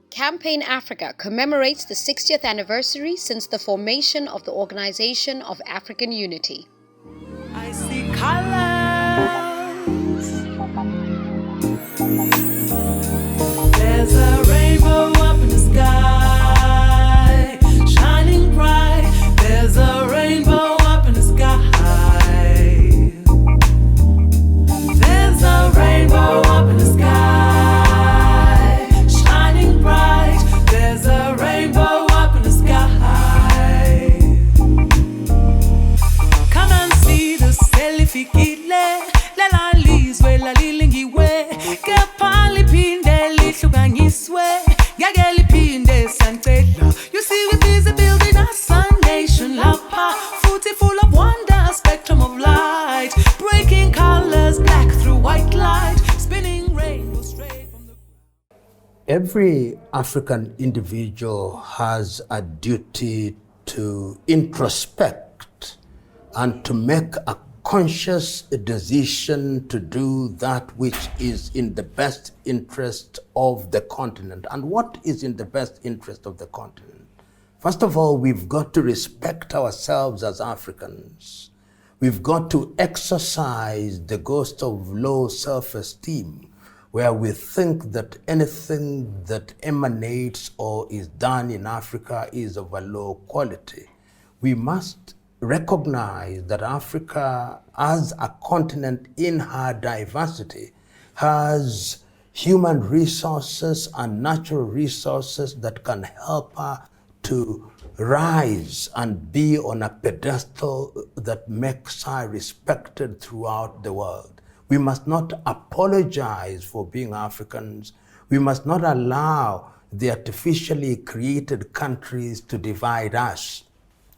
Campaign Africa commemorates the 60th anniversary since the formation of the Organization of African Unity. I see colors. There's a rainbow up in the sky, shining bright. There's a rainbow up in the sky. There's a rainbow up in the sky, shining bright. There's a rainbow up in the sky. Come and see the selifikile, la lizwe la lilingiwe, kepali pinde lihlukanyiswe, ngeke liphinde sancela. You see we busy building us a nation lapha, futhi full of wonder, spectrum of light, breaking colors, black through white light, spinning rainbows straight from the... Every African individual has a duty to introspect and to make a conscious decision to do that which is in the best interest of the continent. And what is in the best interest of the continent? First of all, we've got to respect ourselves as Africans. We've got to exercise the ghost of low self-esteem, where we think that anything that emanates or is done in Africa is of a low quality. We must recognize that Africa, as a continent in her diversity, has human resources and natural resources that can help her to rise and be on a pedestal that makes her respected throughout the world. We must not apologize for being Africans. We must not allow the artificially created countries to divide us.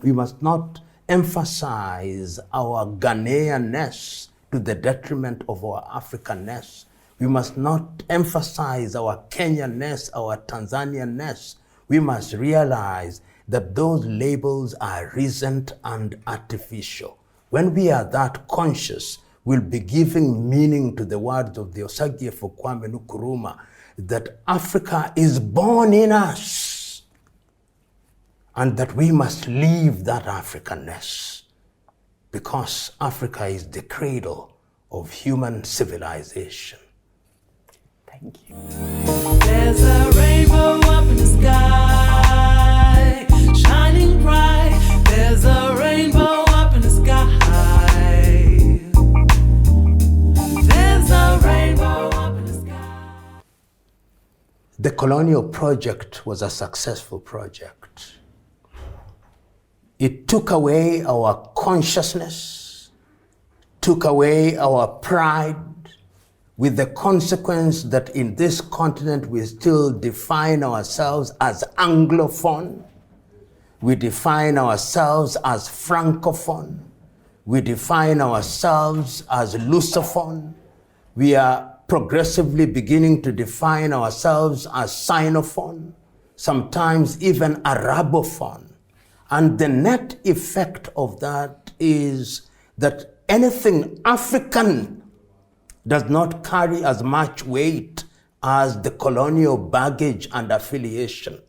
We must not emphasize our Ghanaianness to the detriment of our Africanness. We must not emphasize our Kenyanness, our Tanzanianness. We must realize that those labels are recent and artificial. When we are that conscious, we'll be giving meaning to the words of the Osagyefo Kwame Nkrumah that Africa is born in us, and that we must leave that Africanness, because Africa is the cradle of human civilization. Thank you. There's a rainbow up in the sky, shining bright. There's a rainbow up in the sky. There's a rainbow up in the sky. The colonial project was a successful project. It took away our consciousness, took away our pride, with the consequence that in this continent we still define ourselves as Anglophone, we define ourselves as Francophone, we define ourselves as Lusophone, we are progressively beginning to define ourselves as Sinophone, sometimes even Arabophone. And the net effect of that is that anything African does not carry as much weight as the colonial baggage and affiliation.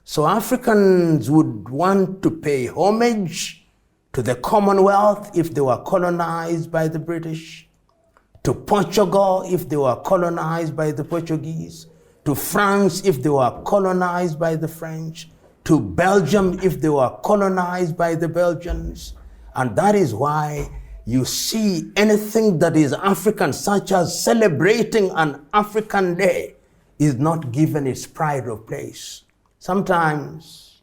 So Africans would want to pay homage to the Commonwealth if they were colonized by the British, to Portugal if they were colonized by the Portuguese, to France if they were colonized by the French, to Belgium if they were colonized by the Belgians. And that is why you see anything that is African, such as celebrating an African day, is not given its pride of place. Sometimes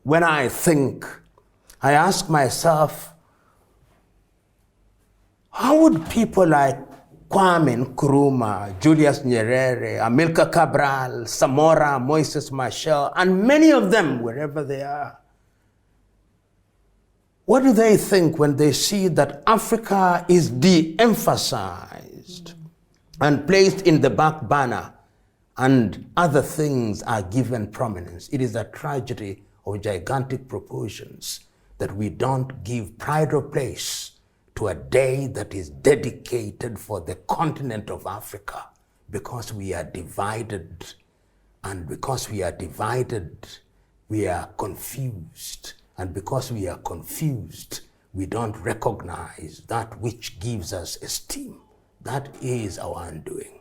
when I think, I ask myself, how would people like Kwame Nkrumah, Julius Nyerere, Amilcar Cabral, Samora, Moises Machel, and many of them, wherever they are, what do they think when they see that Africa is de-emphasized and placed in the back burner and other things are given prominence? It is a tragedy of gigantic proportions that we don't give pride of place to a day that is dedicated for the continent of Africa, because we are divided, and because we are divided, we are confused, and because we are confused, we don't recognize that which gives us esteem. That is our undoing.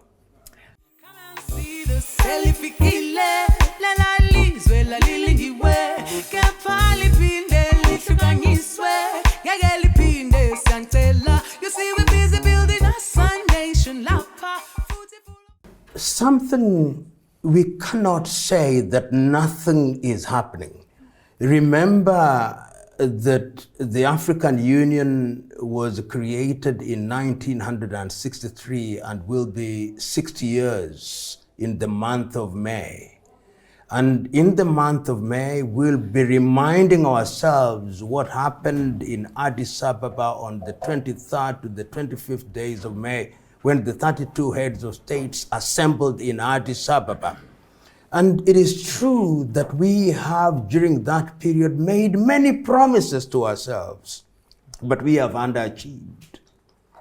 Something we cannot say that nothing is happening. Remember that the African Union was created in 1963 and will be 60 years in the month of May. And in the month of May, we'll be reminding ourselves what happened in Addis Ababa on the 23rd to the 25th days of May, when the 32 heads of states assembled in Addis Ababa. And it is true that we have, during that period, made many promises to ourselves, but we have underachieved.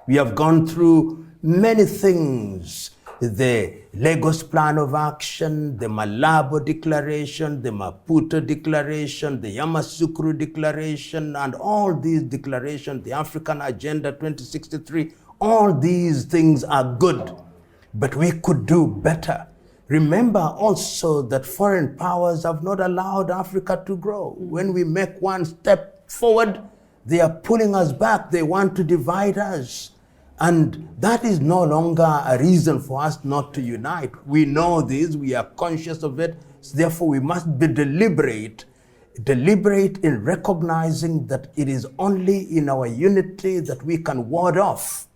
We have gone through many things: the Lagos Plan of Action, the Malabo Declaration, the Maputo Declaration, the Yamoussoukro Declaration, and all these declarations, the African Agenda 2063, all these things are good, but we could do better. Remember also that foreign powers have not allowed Africa to grow. When we make one step forward, they are pulling us back. They want to divide us. And that is no longer a reason for us not to unite. We know this, we are conscious of it. Therefore, we must be deliberate in recognizing that it is only in our unity that we can ward off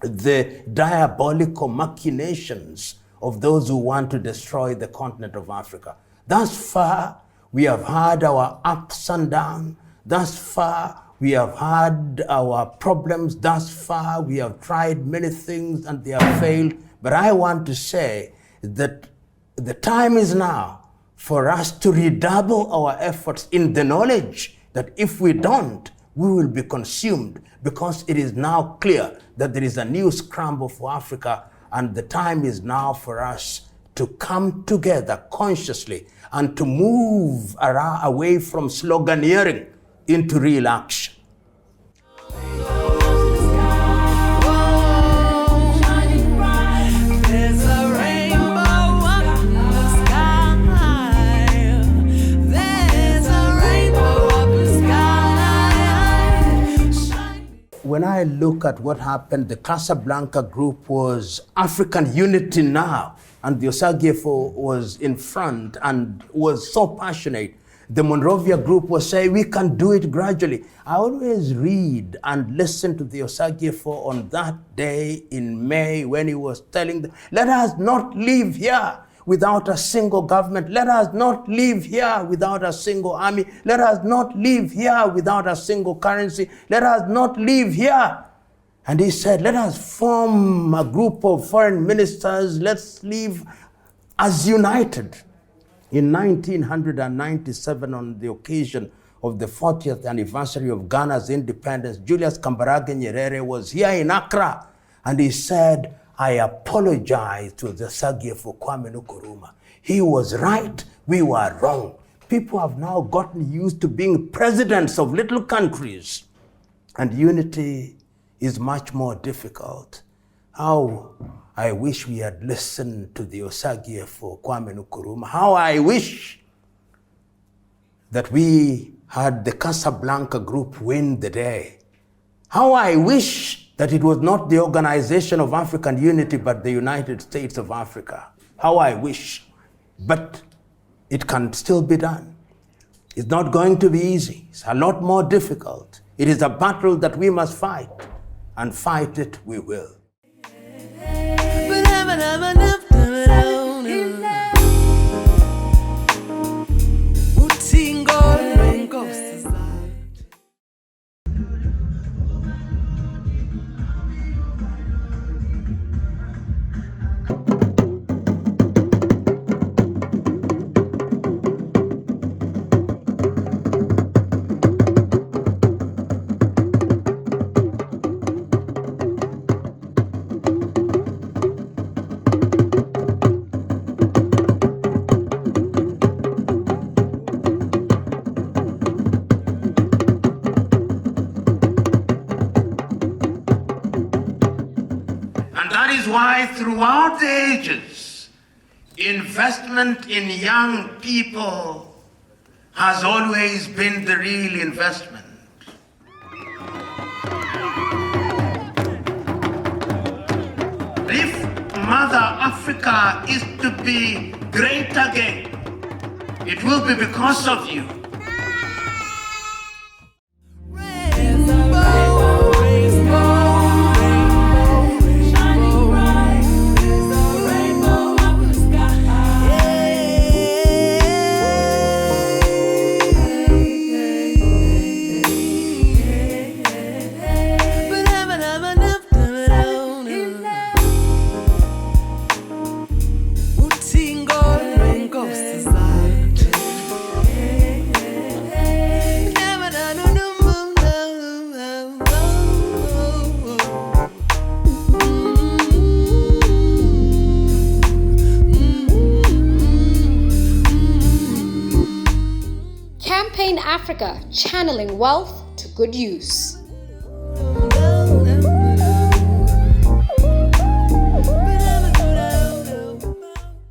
the diabolical machinations of those who want to destroy the continent of Africa. Thus far, we have had our ups and downs. Thus far, we have had our problems. Thus far, we have tried many things and they have failed. But I want to say that the time is now for us to redouble our efforts in the knowledge that if we don't, we will be consumed, because it is now clear that there is a new scramble for Africa, and the time is now for us to come together consciously and to move away from sloganeering into real action. When I look at what happened, the Casablanca group was African unity now, and the Osagyefo was in front and was so passionate. The Monrovia group was saying, we can do it gradually. I always read and listen to the Osagyefo on that day in May when he was telling them, let us not live here without a single government. Let us not live here without a single army. Let us not live here without a single currency. Let us not live here. And he said, let us form a group of foreign ministers. Let's live as united. In 1997, on the occasion of the 40th anniversary of Ghana's independence, Julius Kambarage Nyerere was here in Accra, and he said, I apologize to the Osagyefo Kwame Nkrumah. He was right, we were wrong. People have now gotten used to being presidents of little countries, and unity is much more difficult. How I wish we had listened to the Osagyefo Kwame Nkrumah. How I wish that we had the Casablanca group win the day. How I wish that it was not the Organization of African Unity, but the United States of Africa. How I wish. But it can still be done. It's not going to be easy. It's a lot more difficult. It is a battle that we must fight, and fight it we will. That is why throughout the ages, investment in young people has always been the real investment. If Mother Africa is to be great again, it will be because of you. Campaign Africa, channeling wealth to good use.